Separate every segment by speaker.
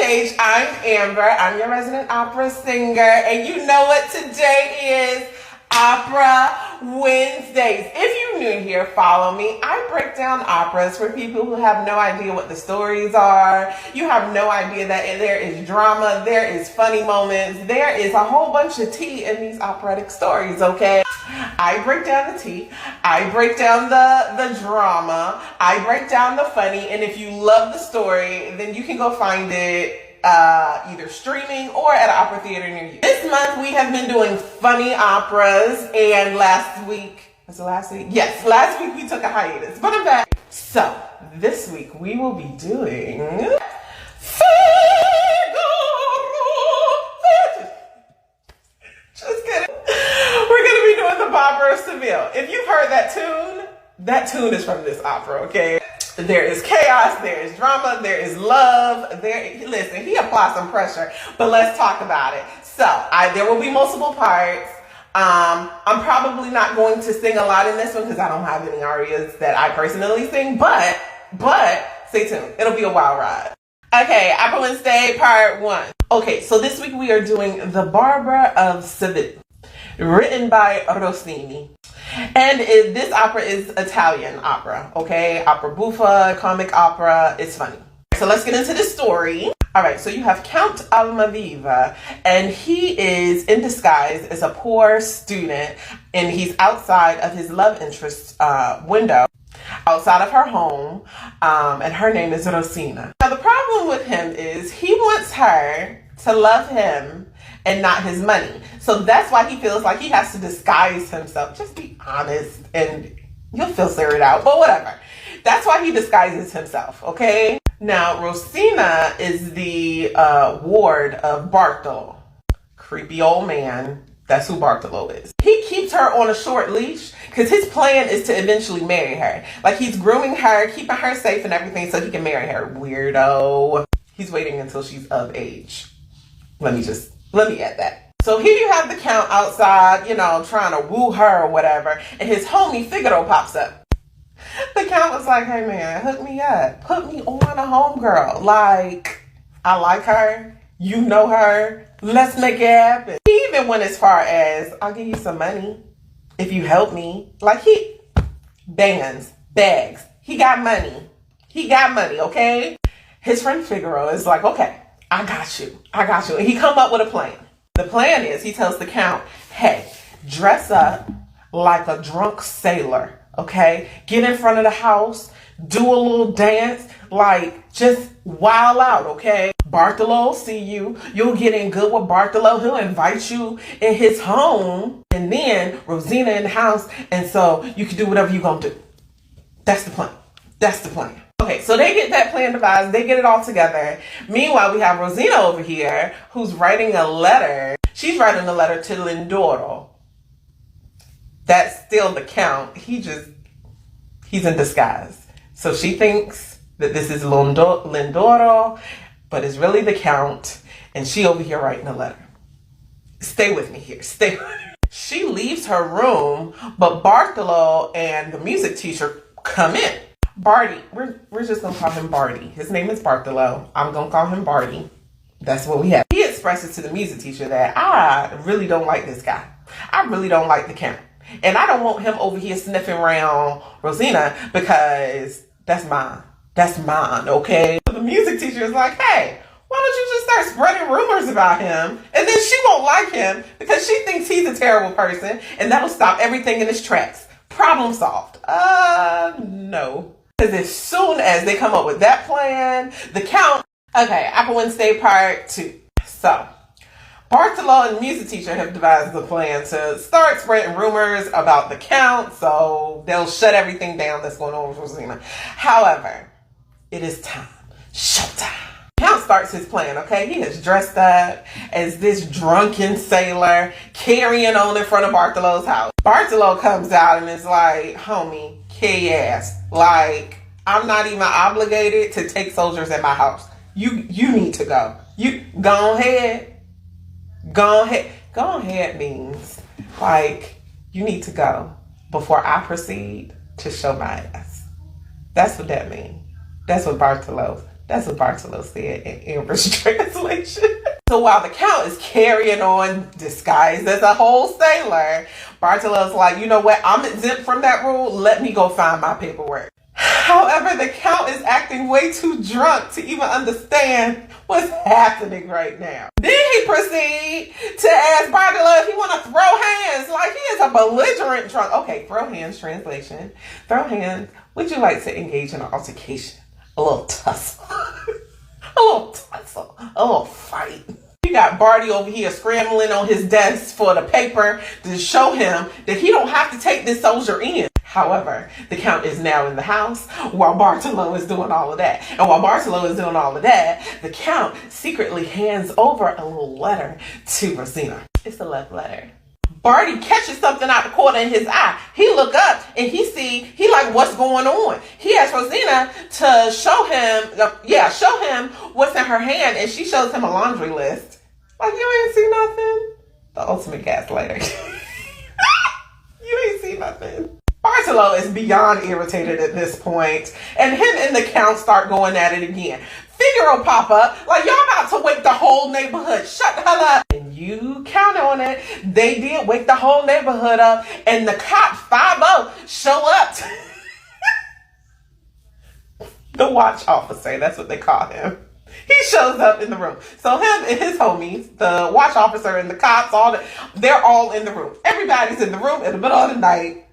Speaker 1: page. I'm Amber. I'm your resident opera singer. And you know what today is? Opera Wednesdays. If you're new here, follow me. I break down operas for people who have no idea what the stories are. You have no idea that there is drama, there is funny moments, there is a whole bunch of tea in these operatic stories, okay? I break down the tea, I break down the drama, I break down the funny, and if you love the story, then you can go find it either streaming or at an opera theater near you. This month we have been doing funny operas, and last week, was it last week? Yes, last week we took a hiatus, but I'm back. So this week we will be doing just kidding. We're gonna be doing the Barber of Seville. If you've heard that tune is from this opera, okay? There is chaos, there is drama, there is love. Listen, he applies some pressure, but let's talk about it. So, there will be multiple parts. I'm probably not going to sing a lot in this one because I don't have any arias that I personally sing, but stay tuned. It'll be a wild ride. Okay, Opera Wednesday Part 1. Okay, so this week we are doing The Barber of Seville, written by Rossini. And this opera is Italian opera, okay? Opera buffa, comic opera, it's funny. So let's get into the story. All right, so you have Count Almaviva, and he is in disguise as a poor student, and he's outside of his love interest's window, outside of her home, and her name is Rosina. Now, the problem with him is he wants her to love him and not his money. So that's why he feels like he has to disguise himself. Just be honest and you'll filter it out, but whatever. That's why he disguises himself, okay? Now, Rosina is the ward of Bartolo. Creepy old man. That's who Bartolo is. He keeps her on a short leash because his plan is to eventually marry her. Like, he's grooming her, keeping her safe and everything so he can marry her. Weirdo. He's waiting until she's of age. Let me add that. So here you have the Count outside, trying to woo her or whatever, and his homie Figaro pops up. The Count was like, hey man, hook me up. Put me on a homegirl. Like, I like her. You know her. Let's make it happen. He even went as far as, I'll give you some money if you help me. Like, bags. He got money, okay? His friend Figaro is like, okay, I got you. And he come up with a plan. The plan is, he tells the Count, hey, dress up like a drunk sailor, okay? Get in front of the house, do a little dance, like, just wild out, okay? Bartolo will see you. You'll get in good with Bartolo. He'll invite you in his home. And then Rosina in the house. And so you can do whatever you're going to do. That's the plan. Okay, so they get that plan devised, they get it all together. Meanwhile, we have Rosina over here who's writing a letter. She's writing a letter to Lindoro. That's still the Count. He's in disguise. So she thinks that this is Lindoro, but it's really the Count, and she over here writing a letter. Stay with me here. She leaves her room, but Bartolo and the music teacher come in. Barty, we're just gonna call him Barty. His name is Bartolo. I'm gonna call him Barty. That's what we have. He expresses to the music teacher that I really don't like this guy. I really don't like the Count. And I don't want him over here sniffing around Rosina because that's mine, okay? So the music teacher is like, hey, why don't you just start spreading rumors about him? And then she won't like him because she thinks he's a terrible person, and that'll stop everything in its tracks. Problem solved. No. Because as soon as they come up with that plan, the Count... Okay, Opera Wednesday Part 2. So, Bartolo and the music teacher have devised a plan to start spreading rumors about the Count, so they'll shut everything down that's going on with Rosina. However, it is time. Showtime. Count starts his plan, okay? He is dressed up as this drunken sailor carrying on in front of Bartolo's house. Bartolo comes out and is like, homie, K-ass. Like, I'm not even obligated to take soldiers at my house. You need to go. You go ahead. Go ahead means like you need to go before I proceed to show my ass. That's what that means. That's what Bartolo That's what Bartolo said in Amber's translation. So while the Count is carrying on disguised as a wholesaler, Bartolo's like, you know what? I'm exempt from that rule. Let me go find my paperwork. However, the Count is acting way too drunk to even understand what's happening right now. Then he proceeds to ask Bartolo if he want to throw hands, like he is a belligerent drunk. Okay, throw hands, translation. Throw hands. Would you like to engage in an altercation? A little tussle. A little fight. You got Barty over here scrambling on his desk for the paper to show him that he don't have to take this soldier in. However, the Count is now in the house while Bartolo is doing all of that. And while Bartolo is doing all of that, the Count secretly hands over a little letter to Rosina. It's a love letter. Barty catches something out the corner in his eye. He look up and he like, what's going on? He asks Rosina to show him what's in her hand, and she shows him a laundry list. Like, you ain't see nothing? The ultimate gaslighter. You ain't see nothing. Bartolo is beyond irritated at this point, and him and the Count start going at it again. Figaro pop up, like, y'all about to wake the whole neighborhood. Shut the hell up. And you count on it. They did wake the whole neighborhood up, and the cops 5-0 show up. The watch officer, that's what they call him. He shows up in the room. So him and his homies, the watch officer and the cops, they're all in the room. Everybody's in the room in the middle of the night.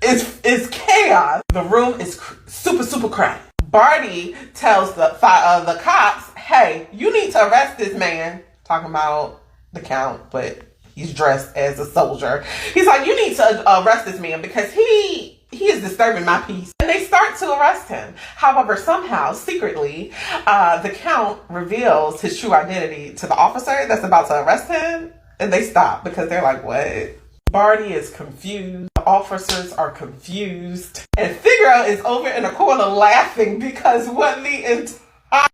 Speaker 1: It's chaos. The room is super crowded. Barty tells the cops, hey, you need to arrest this man. Talking about the Count, but he's dressed as a soldier. He's like, you need to arrest this man because he is disturbing my peace. And they start to arrest him. However, somehow, secretly, the Count reveals his true identity to the officer that's about to arrest him. And they stop because they're like, what? Barty is confused. The officers are confused. And Figaro is over in a corner laughing because what the entire...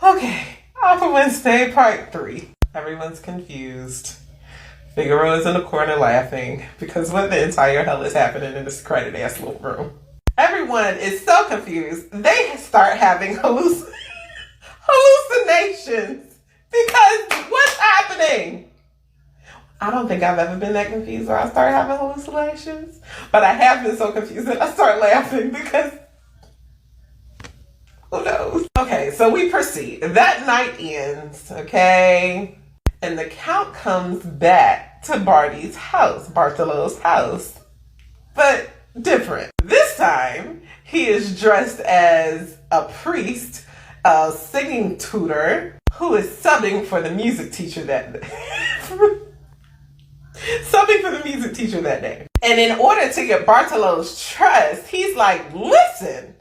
Speaker 1: Okay, Alpha Wednesday Part 3. Everyone's confused. Figaro is in the corner laughing because what the entire hell is happening in this crowded ass little room. Everyone is so confused. They start having hallucinations because what's happening? I don't think I've ever been that confused where I start having hallucinations, but I have been so confused that I start laughing because who knows? Okay, so we proceed. That night ends, okay? And the Count comes back to Barty's house, Bartolo's house, but different. This time, he is dressed as a priest, a singing tutor, who is subbing for the music teacher that day. And in order to get Bartolo's trust, he's like, listen,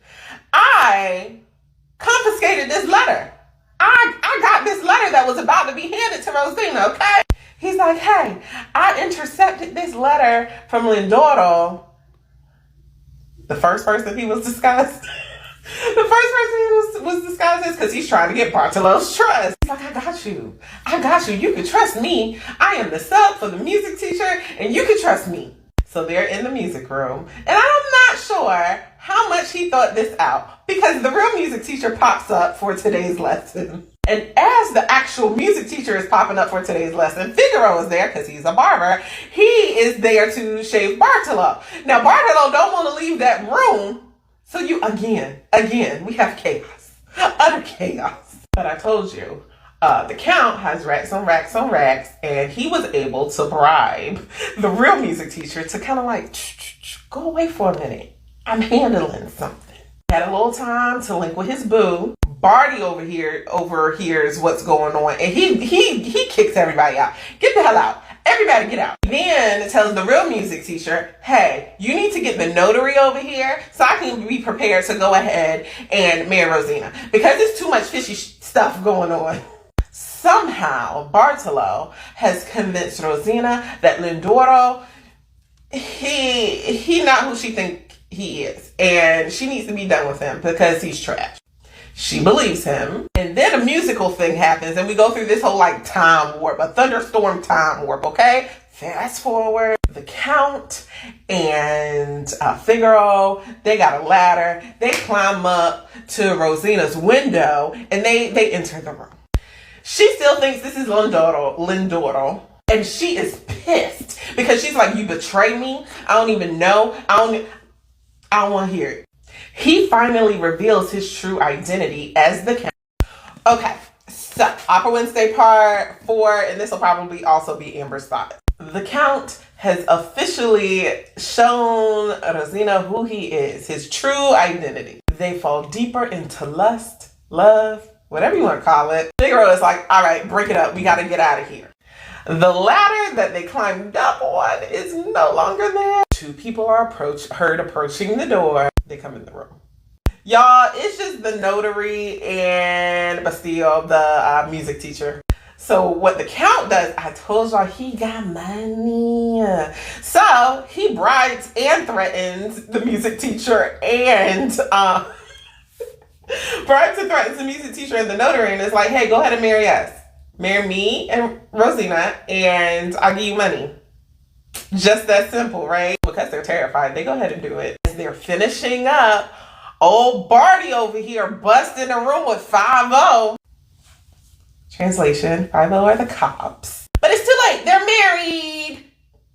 Speaker 1: I confiscated this letter. I got this letter that was about to be handed to Rosina, okay? He's like, hey, I intercepted this letter from Lindoro. The first person he was disguised. The first person he was disguised as because he's trying to get Bartolo's trust. He's like, I got you. You can trust me. I am the sub for the music teacher and you can trust me. So they're in the music room. And I'm not sure how much he thought this out because the real music teacher pops up for today's lesson. And as the actual music teacher is popping up for today's lesson, Figaro is there because he's a barber. He is there to shave Bartolo. Now, Bartolo don't want to leave that room. So again, we have chaos. Utter chaos. But I told you, the Count has racks on racks on racks, and he was able to bribe the real music teacher to kind of like, go away for a minute. I'm handling something. Had a little time to link with his boo. Barty overhears what's going on, and he kicks everybody out. Get the hell out. Everybody get out. Then tells the real music teacher, hey, you need to get the notary over here so I can be prepared to go ahead and marry Rosina because there's too much fishy stuff going on. Somehow, Bartolo has convinced Rosina that Lindoro, he not who she think he is, and she needs to be done with him because he's trash. She believes him. And then a musical thing happens and we go through this whole like time warp, a thunderstorm time warp, okay? Fast forward, the Count and Figaro, they got a ladder. They climb up to Rosina's window, and they enter the room. She still thinks this is Lindoro, and she is pissed because she's like, you betrayed me. I don't even know. I don't want to hear it. He finally reveals his true identity as the Count. Okay, so Opera Wednesday part 4, and this will probably also be Amber's thought. The Count has officially shown Rosina who he is, his true identity. They fall deeper into lust, love, whatever you want to call it. Figaro is like, all right, break it up. We got to get out of here. The ladder that they climbed up on is no longer there. 2 people are heard approaching the door. They come in the room. Y'all, it's just the notary and Bastille, the music teacher. So what the Count does, I told y'all he got money. So he bribes and threatens the music teacher and bribes and threatens the music teacher and the notary, and is like, hey, go ahead and marry us. Marry me and Rosina, and I'll give you money. Just that simple, right? Because they're terrified, they go ahead and do it. As they're finishing up, old Barty over here busts in the room with 5-0. Translation, 5-0 are the cops. But it's too late, they're married.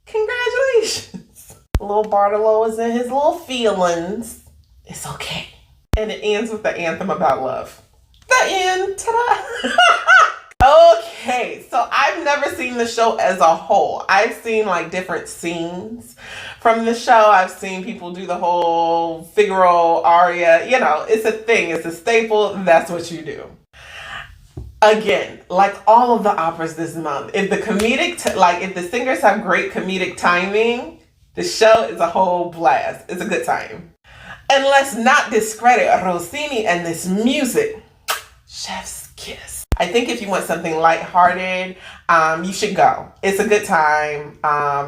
Speaker 1: Congratulations. Little Bartolo is in his little feelings. It's okay. And it ends with the anthem about love. The end, ta-da. Okay, so I've never seen the show as a whole. I've seen like different scenes from the show. I've seen people do the whole Figaro aria. You know, it's a thing. It's a staple. That's what you do. Again, like all of the operas this month, if the if the singers have great comedic timing, the show is a whole blast. It's a good time. And let's not discredit Rossini and this music. Chef's kiss. I think if you want something lighthearted, you should go. It's a good time.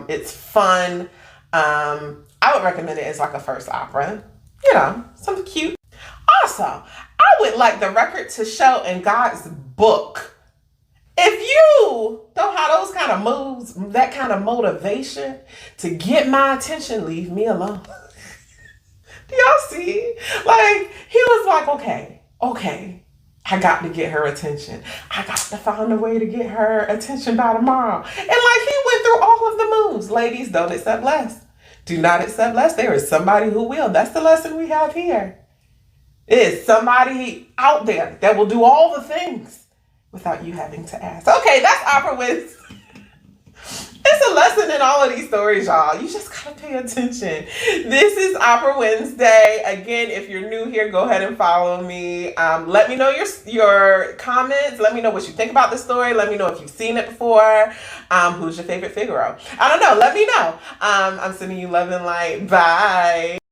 Speaker 1: It's fun. I would recommend it as like a first opera. You know, something cute. Also, I would like the record to show in God's book. If you don't have those kind of moves, that kind of motivation to get my attention, leave me alone. Do y'all see? Like, he was like, okay. I got to get her attention. I got to find a way to get her attention by tomorrow. And like, he went through all of the moves. Ladies, don't accept less. Do not accept less. There is somebody who will. That's the lesson we have here. It is somebody out there that will do all the things without you having to ask. Okay, that's Opera Wednesday. It's a lesson in all of these stories, y'all. You just gotta pay attention. This is Opera Wednesday. Again, if you're new here, go ahead and follow me. Let me know your comments. Let me know what you think about the story. Let me know if you've seen it before. Who's your favorite Figaro? I don't know. Let me know. I'm sending you love and light. Bye.